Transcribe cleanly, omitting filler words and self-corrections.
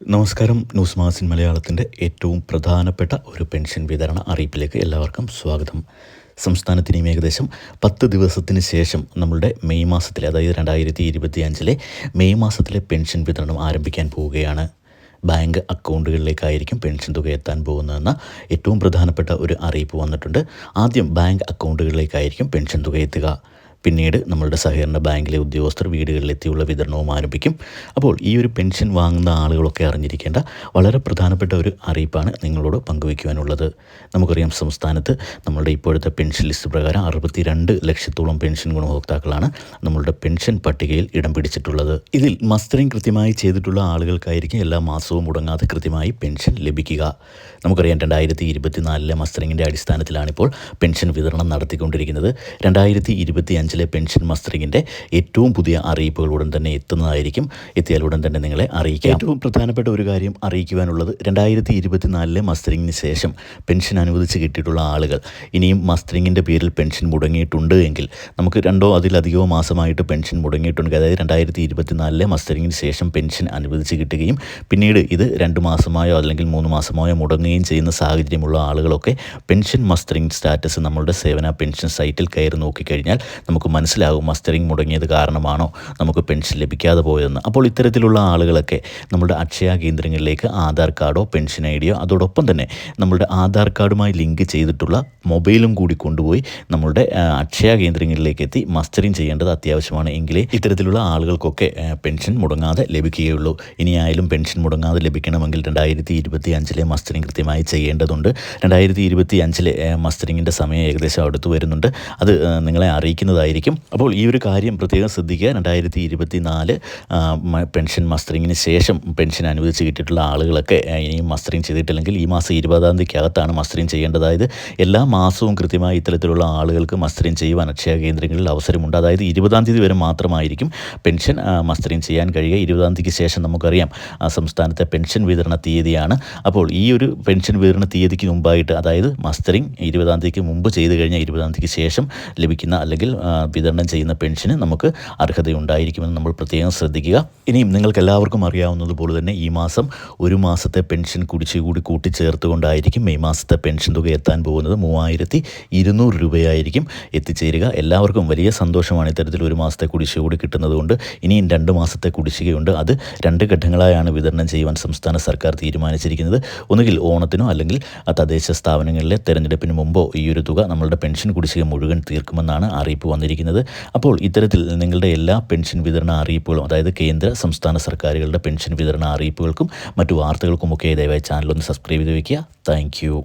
നമസ്കാരം. ന്യൂസ് മാസിൻ മലയാളത്തിൻ്റെ ഏറ്റവും പ്രധാനപ്പെട്ട ഒരു പെൻഷൻ വിതരണ അറിയിപ്പിലേക്ക് എല്ലാവർക്കും സ്വാഗതം. സംസ്ഥാനത്ത് ഇനിയും ഏകദേശം 10 ദിവസത്തിന് ശേഷം നമ്മളുടെ മെയ് മാസത്തിലെ, അതായത് 2025 മെയ് മാസത്തിലെ പെൻഷൻ വിതരണം ആരംഭിക്കാൻ പോവുകയാണ്. ബാങ്ക് അക്കൗണ്ടുകളിലേക്കായിരിക്കും പെൻഷൻ തുക എത്താൻ പോകുന്നതെന്ന ഏറ്റവും പ്രധാനപ്പെട്ട ഒരു അറിയിപ്പ് വന്നിട്ടുണ്ട്. ആദ്യം ബാങ്ക് അക്കൗണ്ടുകളിലേക്കായിരിക്കും പെൻഷൻ തുക എത്തുക. പിന്നീട് നമ്മളുടെ സഹകരണ ബാങ്കിലെ ഉദ്യോഗസ്ഥർ വീടുകളിലെത്തിയുള്ള വിതരണവും ആരംഭിക്കും. അപ്പോൾ ഈ ഒരു പെൻഷൻ വാങ്ങുന്ന ആളുകളൊക്കെ അറിഞ്ഞിരിക്കേണ്ട വളരെ പ്രധാനപ്പെട്ട ഒരു അറിയിപ്പാണ് നിങ്ങളോട് പങ്കുവയ്ക്കുവാനുള്ളത്. നമുക്കറിയാം, സംസ്ഥാനത്ത് നമ്മളുടെ ഇപ്പോഴത്തെ പെൻഷൻ ലിസ്റ്റ് പ്രകാരം 62 ലക്ഷത്തോളം പെൻഷൻ ഗുണഭോക്താക്കളാണ് നമ്മളുടെ പെൻഷൻ പട്ടികയിൽ ഇടം പിടിച്ചിട്ടുള്ളത്. ഇതിൽ മസ്റ്ററിംഗ് കൃത്യമായി ചെയ്തിട്ടുള്ള ആളുകൾക്കായിരിക്കും എല്ലാ മാസവും മുടങ്ങാതെ കൃത്യമായി പെൻഷൻ ലഭിക്കുക. നമുക്കറിയാം, 2024 മസ്റ്ററിങ്ങിൻ്റെ അടിസ്ഥാനത്തിലാണിപ്പോൾ പെൻഷൻ വിതരണം നടത്തിക്കൊണ്ടിരിക്കുന്നത്. 2025 പെൻഷൻ മസ്റ്ററിങ്ങിൻ്റെ ഏറ്റവും പുതിയ അറിയിപ്പുകൾ ഉടൻ തന്നെ എത്തുന്നതായിരിക്കും. എത്തിയാൽ ഉടൻ തന്നെ നിങ്ങളെ അറിയിക്കാം. ഏറ്റവും പ്രധാനപ്പെട്ട ഒരു കാര്യം അറിയിക്കുവാനുള്ളത്, 2024 മസ്റ്ററിങ്ങിന് ശേഷം പെൻഷൻ അനുവദിച്ച് കിട്ടിയിട്ടുള്ള ആളുകൾ ഇനിയും മസ്റ്ററിങ്ങിൻ്റെ പേരിൽ പെൻഷൻ മുടങ്ങിയിട്ടുണ്ട് എങ്കിൽ, നമുക്ക് 2 അതിലധികമോ മാസമായിട്ട് പെൻഷൻ മുടങ്ങിയിട്ടുണ്ടെങ്കിൽ, അതായത് 2024 മസ്റ്ററിങ്ങിന് ശേഷം പെൻഷൻ അനുവദിച്ച് കിട്ടുകയും പിന്നീട് ഇത് 2 മാസമായോ അല്ലെങ്കിൽ 3 മാസമായോ മുടങ്ങുകയും ചെയ്യുന്ന സാഹചര്യമുള്ള ആളുകളൊക്കെ പെൻഷൻ മസ്റ്ററിങ് സ്റ്റാറ്റസ് നമ്മളുടെ സേവന പെൻഷൻ സൈറ്റിൽ കയറി നോക്കിക്കഴിഞ്ഞാൽ നമുക്ക് മനസ്സിലാകും മസ്റ്ററിങ് മുടങ്ങിയത് കാരണമാണോ നമുക്ക് പെൻഷൻ ലഭിക്കാതെ പോയതെന്ന്. അപ്പോൾ ഇത്തരത്തിലുള്ള ആളുകളൊക്കെ നമ്മുടെ അക്ഷയ കേന്ദ്രങ്ങളിലേക്ക് ആധാർ കാർഡോ പെൻഷൻ ഐഡിയോ, അതോടൊപ്പം തന്നെ നമ്മുടെ ആധാർ കാർഡുമായി ലിങ്ക് ചെയ്തിട്ടുള്ള മൊബൈലും കൂടി കൊണ്ടുപോയി നമ്മളുടെ അക്ഷയ കേന്ദ്രങ്ങളിലേക്ക് എത്തി മസ്റ്ററിങ് ചെയ്യേണ്ടത് അത്യാവശ്യമാണ്. എങ്കിലേ ഇത്തരത്തിലുള്ള ആളുകൾക്കൊക്കെ പെൻഷൻ മുടങ്ങാതെ ലഭിക്കുകയുള്ളൂ. ഇനിയായാലും പെൻഷൻ മുടങ്ങാതെ ലഭിക്കണമെങ്കിൽ 2025 മസ്റ്ററിങ് കൃത്യമായി ചെയ്യേണ്ടതുണ്ട്. 2025 മസ്റ്ററിങ്ങിൻ്റെ സമയം ഏകദേശം അടുത്ത് വരുന്നുണ്ട്. അത് നിങ്ങളെ അറിയിക്കുന്നതായിരിക്കും. അപ്പോൾ ഈ ഒരു കാര്യം പ്രത്യേകം ശ്രദ്ധിക്കുക. 2024 പെൻഷൻ മസ്റ്ററിങ്ങിന് ശേഷം പെൻഷൻ അനുവദിച്ച് കിട്ടിയിട്ടുള്ള ആളുകളൊക്കെ ഇനിയും മസ്റ്ററിങ് ചെയ്തിട്ടില്ലെങ്കിൽ ഈ മാസം 20-ാം തീയതിക്കകത്താണ് മസ്റ്ററിങ് ചെയ്യേണ്ടത്. അതായത് എല്ലാ മാസവും കൃത്യമായി ഇത്തരത്തിലുള്ള ആളുകൾക്ക് മസ്റ്ററിങ് ചെയ്യുവാൻ അക്ഷയ കേന്ദ്രങ്ങളിൽ അവസരമുണ്ട്. അതായത് 20-ാം തീയതി വരെ മാത്രമായിരിക്കും പെൻഷൻ മസ്റ്ററിങ് ചെയ്യാൻ കഴിയുക. 20-ാം തീയതിക്ക് ശേഷം നമുക്കറിയാം സംസ്ഥാനത്തെ പെൻഷൻ വിതരണ തീയതിയാണ്. അപ്പോൾ ഈ ഒരു പെൻഷൻ വിതരണ തീയതിക്ക് മുമ്പായിട്ട്, അതായത് മസ്റ്ററിങ് 20-ാം തീയതിക്ക് മുമ്പ് ചെയ്ത് കഴിഞ്ഞാൽ 20-ാം തീയതിക്ക് ശേഷം ലഭിക്കുന്ന അല്ലെങ്കിൽ വിതരണം ചെയ്യുന്ന പെൻഷന് നമുക്ക് അർഹതയുണ്ടായിരിക്കുമെന്ന് നമ്മൾ പ്രത്യേകം ശ്രദ്ധിക്കുക. ഇനിയും നിങ്ങൾക്ക് എല്ലാവർക്കും അറിയാവുന്നതുപോലെ തന്നെ ഈ മാസം ഒരു മാസത്തെ പെൻഷൻ കുടിശ്ശിക കൂടി കൂട്ടിച്ചേർത്തുകൊണ്ടായിരിക്കും മെയ് മാസത്തെ പെൻഷൻ തുക എത്താൻ പോകുന്നത്. 3200 രൂപയായിരിക്കും എത്തിച്ചേരുക. എല്ലാവർക്കും വലിയ സന്തോഷമാണ് ഇത്തരത്തിൽ ഒരു മാസത്തെ കുടിശ്ശിക കൂടി കിട്ടുന്നത് കൊണ്ട്. ഇനിയും 2 മാസത്തെ കുടിശ്ശികയുണ്ട്. അത് 2 ഘട്ടങ്ങളായാണ് വിതരണം ചെയ്യുവാൻ സംസ്ഥാന സർക്കാർ തീരുമാനിച്ചിരിക്കുന്നത്. ഒന്നുകിൽ ഓണത്തിനോ അല്ലെങ്കിൽ തദ്ദേശ സ്ഥാപനങ്ങളിലെ തെരഞ്ഞെടുപ്പിന് മുമ്പോ ഈ ഒരു തുക നമ്മളുടെ പെൻഷൻ കുടിശ്ശിക മുഴുവൻ തീർക്കുമെന്നാണ് അറിയിപ്പ് വന്നിരിക്കുന്നത്. അപ്പോൾ ഇത്തരത്തിൽ നിങ്ങളുടെ എല്ലാ പെൻഷൻ വിതരണ അറിയിപ്പുകളും, അതായത് കേന്ദ്ര സംസ്ഥാന സർക്കാരുകളുടെ പെൻഷൻ വിതരണ അറിയിപ്പുകൾക്കും മറ്റു വാർത്തകൾക്കുമൊക്കെ ദയവായി ചാനലൊന്ന് സബ്സ്ക്രൈബ് ചെയ്ത് വയ്ക്കുക. Thank you.